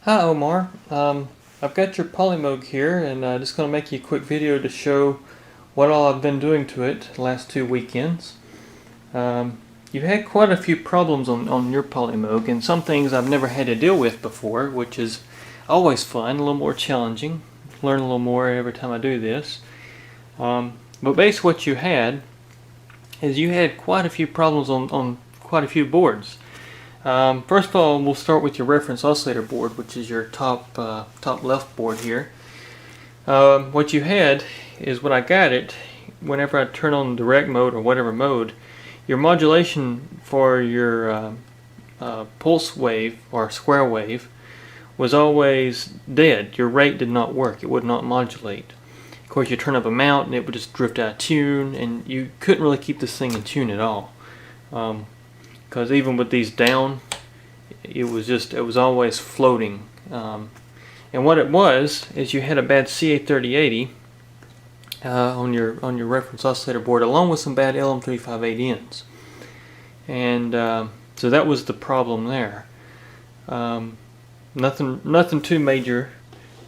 Hi Omar, I've got your Polymoog here and just going to make you a quick video to show what all I've been doing to it the last 2 weekends. You've had quite a few problems on your Polymoog, and some things I've never had to deal with before, which is always fun, a little more challenging. Learn a little more every time I do this. But basically what you had is you had quite a few problems on quite a few boards. First of all, we'll start with your reference oscillator board, which is your top left board here. What you had is, when I got it, whenever I turn on direct mode or whatever mode, your modulation for your pulse wave or square wave was always dead. Your rate did not work. It would not modulate. Of course, you turn up a mount and it would just drift out of tune, and you couldn't really keep this thing in tune at all. Because even with these down, it was always floating. And what it was is you had a bad CA3080 on your reference oscillator board, along with some bad LM358Ns, and so that was the problem there. Nothing too major,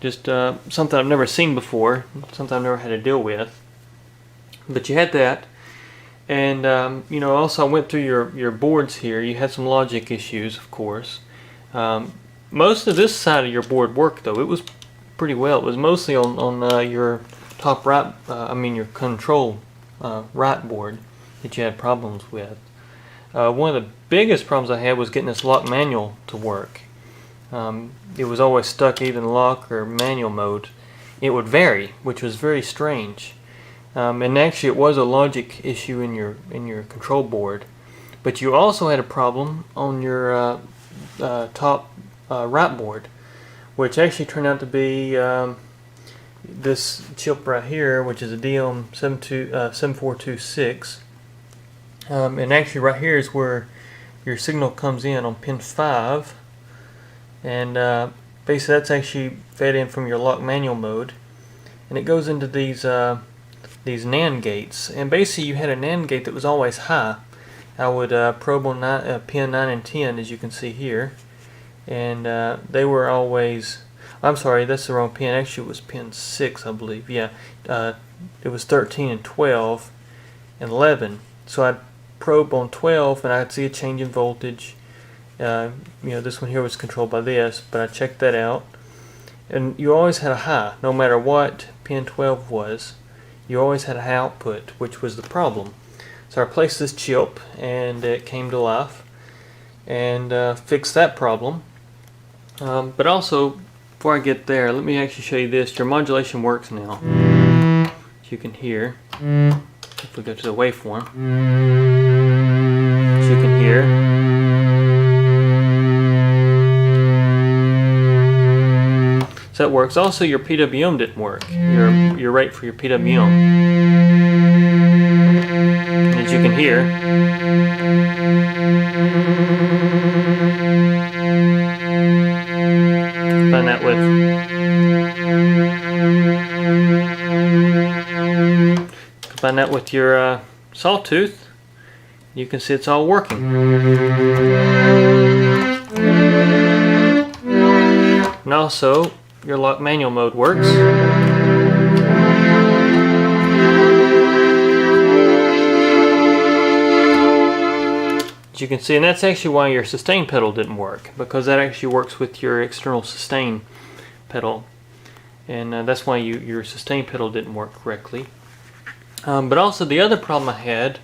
just something I've never seen before, something I've never had to deal with. But you had that. And also I went through your boards here. You had some logic issues, of course. Most of this side of your board worked, though. It was pretty well. It was mostly on your top right, your control right board that you had problems with. One of the biggest problems I had was getting this lock manual to work. It was always stuck either in lock or manual mode. It would vary, which was very strange. And actually it was a logic issue in your control board, but you also had a problem on your top right board, which actually turned out to be this chip right here, which is a DM7426, and actually right here is where your signal comes in on pin 5, and basically that's actually fed in from your lock manual mode, and it goes into these NAND gates. And basically you had a NAND gate that was always high. I would probe on pin 9 and 10, as you can see here, and they were always, I'm sorry, that's the wrong pin. Actually it was pin 6, I believe. Yeah, it was 13 and 12 and 11. So I'd probe on 12 and I'd see a change in voltage. This one here was controlled by this, but I checked that out, and you always had a high no matter what pin 12 was. You always had a high output, which was the problem. So I replaced this chip, and it came to life and fixed that problem. But also, before I get there, let me actually show you this. Your modulation works now, as you can hear. If we go to the waveform, as you can hear. So that works. Also, your PWM didn't work. Your rate for your PWM. And as you can hear, combine that with your sawtooth, you can see it's all working. And also, your lock manual mode works. As you can see, and that's actually why your sustain pedal didn't work, because that actually works with your external sustain pedal, and that's why your sustain pedal didn't work correctly. But also the other problem I had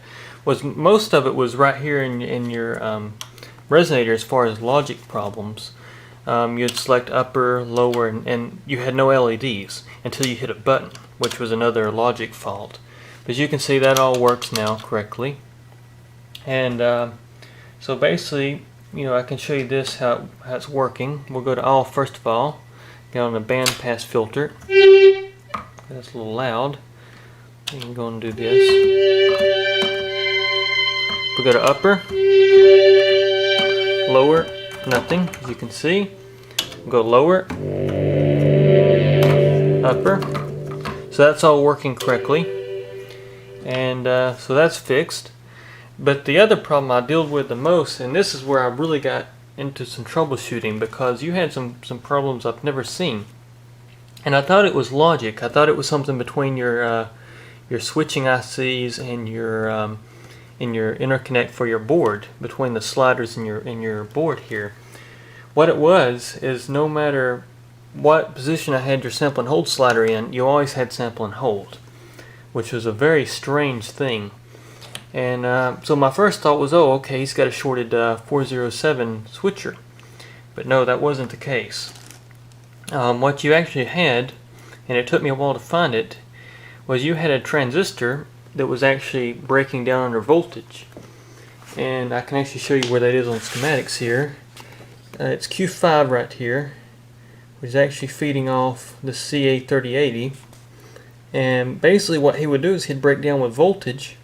was most of it was right here in your resonator as far as logic problems. You'd select upper, lower, and you had no LEDs until you hit a button, which was another logic fault. But as you can see, that all works now correctly. And so basically, I can show you this, how it's working. We'll go to all first of all, get on the bandpass filter. That's a little loud. You can go and do this. We go to upper, lower, nothing, as you can see. Go lower, upper. So that's all working correctly, and so that's fixed. But the other problem I deal with the most, and this is where I really got into some troubleshooting because you had some problems I've never seen, and I thought it was logic. I thought it was something between your switching ICs and your interconnect for your board, between the sliders in your board here. What it was is, no matter what position I had your sample and hold slider in, you always had sample and hold, which was a very strange thing. And so my first thought was, oh, okay, he's got a shorted 407 switcher. But no, that wasn't the case. What you actually had, and it took me a while to find it, was you had a transistor that was actually breaking down under voltage. And I can actually show you where that is on schematics here. It's Q5 right here, which is actually feeding off the CA3080. And basically what he would do is he'd break down with voltage,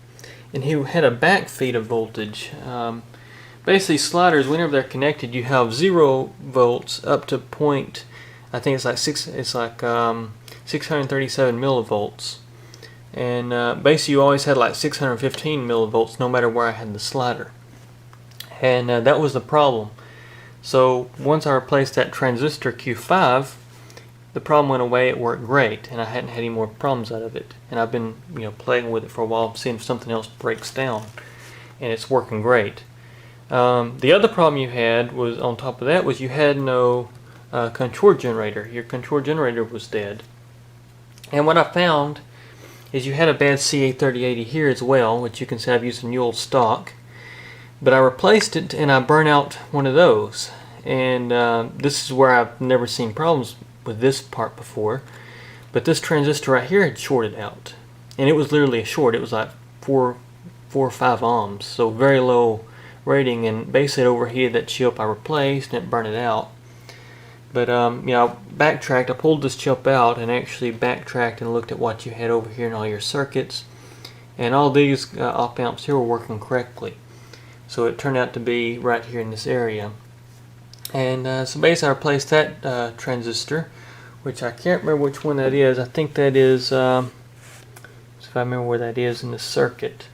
and he had a back feed of voltage. Basically, sliders, whenever they're connected, you have 0 volts up to point, I think it's like 637 millivolts. And basically you always had like 615 millivolts no matter where I had the slider. And that was the problem. So once I replaced that transistor Q5, the problem went away. It worked great, and I hadn't had any more problems out of it. And I've been, playing with it for a while, seeing if something else breaks down, and it's working great. The other problem you had was, on top of that, was you had no control generator. Your control generator was dead. And what I found is you had a bad CA3080 here as well, which you can see I've used a new old stock. But I replaced it and I burned out one of those. And this is where I've never seen problems with this part before. But this transistor right here had shorted out. And it was literally a short. It was like 4 or 5 ohms. So very low rating, and basically it overheated that chip I replaced and it burned it out. But I backtracked. I pulled this chip out and actually backtracked and looked at what you had over here in all your circuits. And all these op amps here were working correctly. So it turned out to be right here in this area. And so basically I replaced that transistor, which I can't remember which one that is. I think that is, if I remember where that is in the circuit.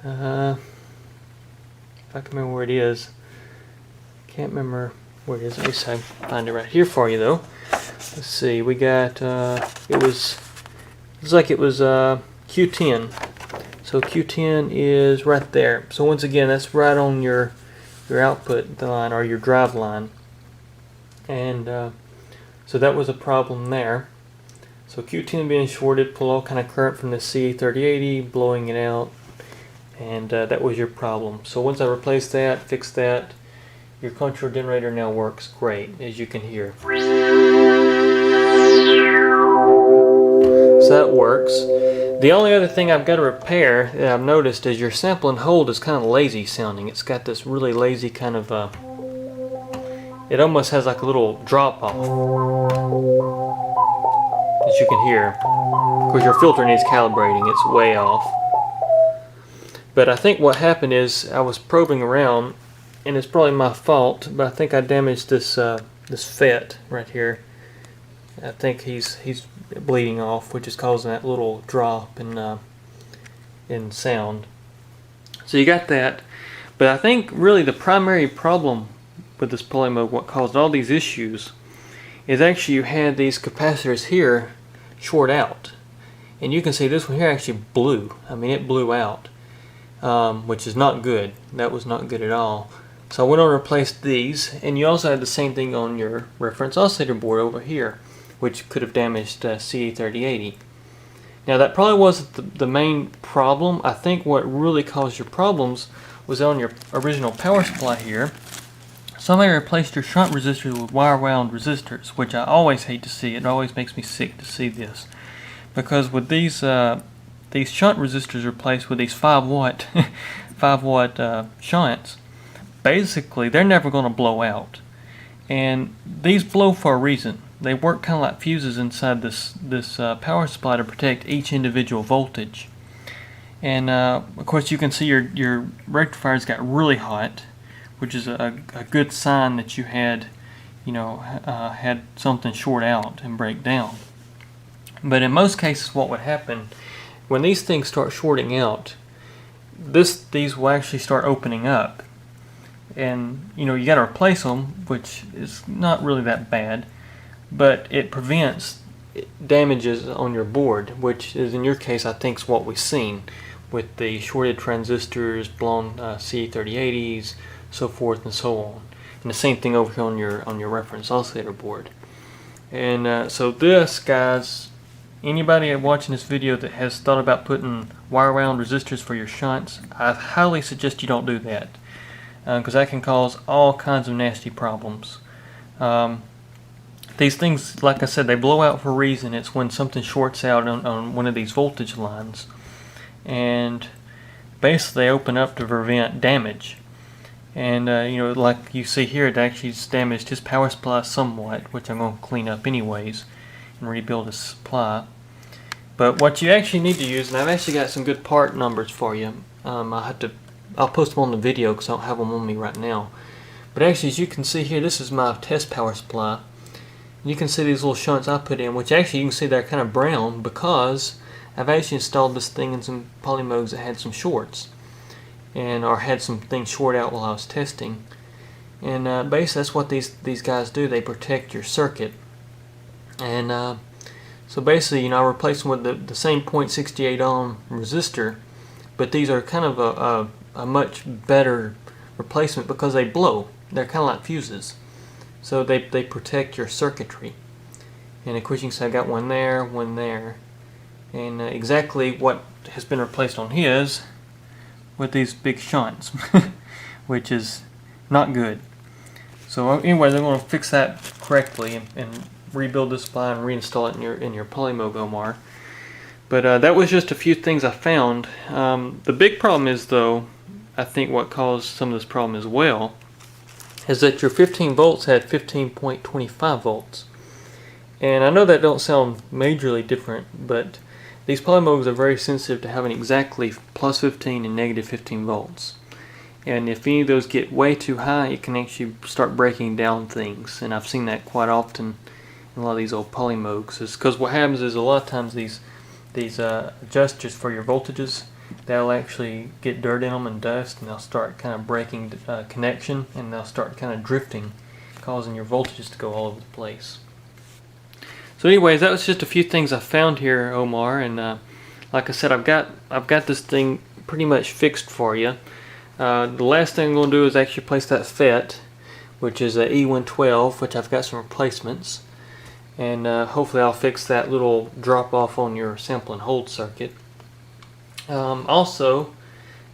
If I can remember where it is. Can't remember where it is. At least I find it right here for you though. Let's see, we got, it looks like it was Q10. So Q10 is right there. So once again, that's right on your output line or your drive line. And so that was a problem there. So Q10 being shorted, pull all kind of current from the CA3080, blowing it out, and that was your problem. So once I replaced that, fixed that, your control generator now works great, as you can hear. So that works. The only other thing I've got to repair that I've noticed is your sample and hold is kind of lazy sounding. It's got this really lazy kind of, it almost has like a little drop off, as you can hear. Of course your filter needs calibrating, it's way off. But I think what happened is I was probing around, and it's probably my fault, but I think I damaged this this FET right here. I think he's bleeding off, which is causing that little drop in sound. So you got that, but I think really the primary problem with this Polymoog, what caused all these issues, is actually you had these capacitors here short out, and you can see this one here actually blew. I mean, it blew out, which is not good. That was not good at all. So I went on and replaced these, and you also had the same thing on your reference oscillator board over here, which could have damaged CA3080. Now that probably wasn't the main problem. I think what really caused your problems was on your original power supply here. Somebody replaced your shunt resistors with wire wound resistors, which I always hate to see. It always makes me sick to see this, because with these shunt resistors replaced with these 5 watt 5 watt shunts, basically they're never going to blow out, and these blow for a reason. They work kind of like fuses inside this power supply to protect each individual voltage. And of course you can see your rectifiers got really hot, which is a good sign that you had had something short out and break down. But in most cases what would happen when these things start shorting out, these will actually start opening up. and you got to replace them, which is not really that bad, but it prevents damages on your board, which is in your case I think is what we've seen with the shorted transistors, blown C3080s, so forth and so on. And the same thing over here on your reference oscillator board. And so this, guys, anybody watching this video that has thought about putting wire wound resistors for your shunts, I highly suggest you don't do that, because that can cause all kinds of nasty problems. These things, like I said, they blow out for a reason. It's when something shorts out on one of these voltage lines, and basically they open up to prevent damage. And like you see here, it actually damaged his power supply somewhat, which I'm going to clean up anyways and rebuild his supply. But what you actually need to use, and I've actually got some good part numbers for you. I'll post them on the video because I don't have them on me right now. But actually, as you can see here, this is my test power supply. You can see these little shunts I put in, which actually you can see they're kind of brown because I've actually installed this thing in some Polymoogs that had some shorts, or had some things short out while I was testing. And basically that's what these guys do. They protect your circuit. And so basically, I replaced them with the same 0.68 ohm resistor, but these are kind of a much better replacement because they blow. They're kind of like fuses. So they protect your circuitry. And of course you can see I got one there, and exactly what has been replaced on his with these big shunts, which is not good. So anyways, I'm going to fix that correctly and rebuild this supply and reinstall it in your Polymoog, Omar. But that was just a few things I found. The big problem is, though, I think what caused some of this problem as well, is that your 15 volts had 15.25 volts. And I know that don't sound majorly different, but these Polymoogs are very sensitive to having exactly plus 15 and negative 15 volts. And if any of those get way too high, it can actually start breaking down things. And I've seen that quite often in a lot of these old Polymoogs. Because what happens is a lot of times these adjusters for your voltages, they'll actually get dirt in them and dust, and they'll start kind of breaking connection, and they'll start kind of drifting, causing your voltages to go all over the place. So anyways, that was just a few things I found here, Omar, and like I said, I've got this thing pretty much fixed for you. The last thing I'm going to do is actually place that FET, which is a E112, which I've got some replacements, and hopefully I'll fix that little drop off on your sample and hold circuit. Also,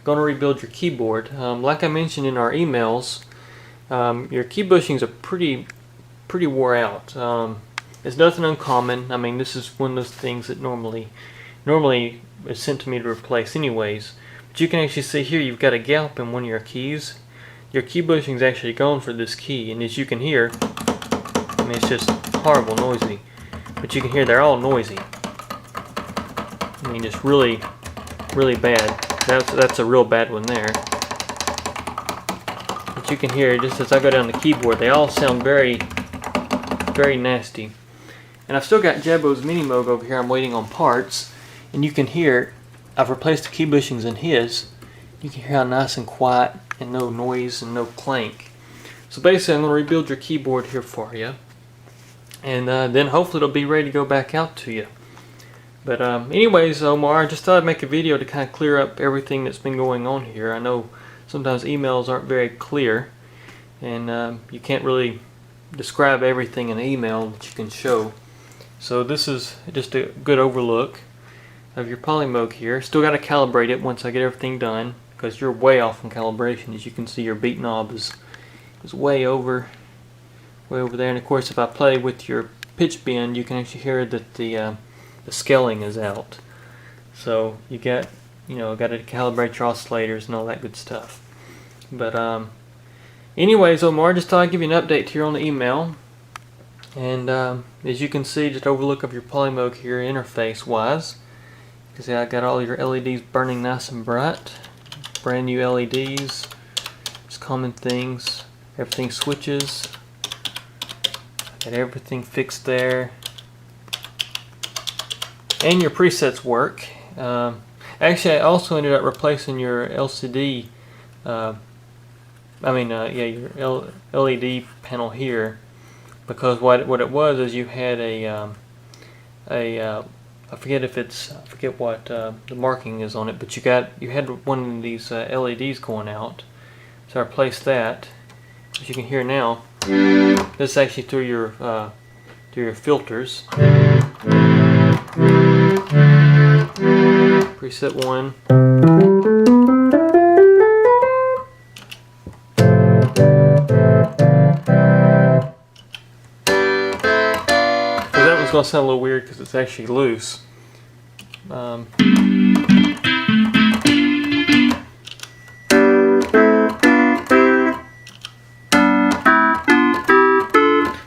going to rebuild your keyboard. Like I mentioned in our emails, your key bushings are pretty wore out. It's nothing uncommon. I mean, this is one of those things that normally is sent to me to replace anyways. But you can actually see here you've got a gap in one of your keys. Your key bushing's actually gone for this key, and as you can hear, I mean, it's just horrible noisy. But you can hear they're all noisy. I mean, just really bad. That's a real bad one there. But you can hear, just as I go down the keyboard, they all sound very nasty. And I've still got Jabbo's Minimoog over here. I'm waiting on parts, and you can hear I've replaced the key bushings in his. You can hear how nice and quiet and no noise and no clank. So basically I'm going to rebuild your keyboard here for you, and then hopefully it'll be ready to go back out to you. But anyways, Omar, I just thought I'd make a video to kind of clear up everything that's been going on here. I know sometimes emails aren't very clear, and you can't really describe everything in an email that you can show. So this is just a good overlook of your Polymoog here. Still got to calibrate it once I get everything done, because you're way off in calibration. As you can see, your beat knob is way over there. And of course, if I play with your pitch bend, you can actually hear that the scaling is out. So you got to calibrate your oscillators and all that good stuff. But anyways, Omar, just thought I'd give you an update here on the email. And as you can see, just overlook of your Polymoog here interface wise. You can see I got all your LEDs burning nice and bright. Brand new LEDs. Just common things. Everything switches. Got everything fixed there. And your presets work. Actually, I also ended up replacing your LCD yeah, your LED panel here, because what it was is you had I forget what the marking is on it, but you had one of these LEDs going out. So I replaced that. As you can hear now, this is actually through your filters. Preset 1. So that one's going to sound a little weird because it's actually loose.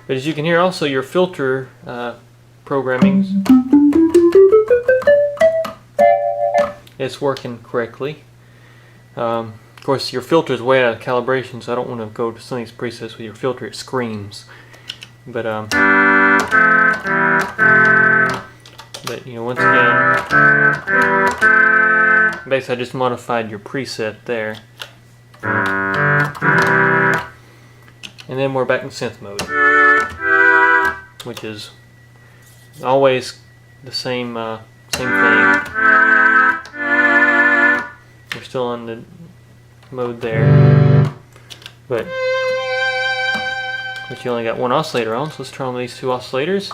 But as you can hear, also your filter programming, it's working correctly. Of course, your filter is way out of calibration, so I don't want to go to some of these presets with your filter. It screams. But you know, once again, basically I just modified your preset there. And then we're back in synth mode, which is always the same thing. We're still on the mode there, but you only got one oscillator on, so let's turn on these two oscillators.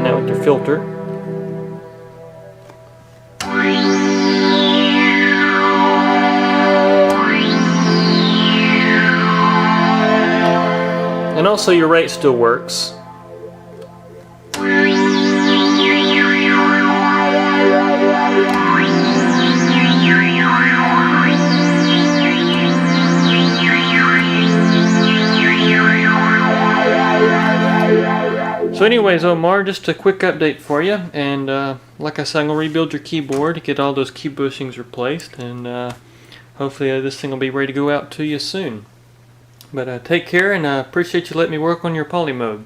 Now with your filter. And also your rate still works. So anyways, Omar, just a quick update for you, and like I said, I'm going to rebuild your keyboard, get all those key bushings replaced, and hopefully this thing will be ready to go out to you soon. But take care, and I appreciate you letting me work on your Polymoog.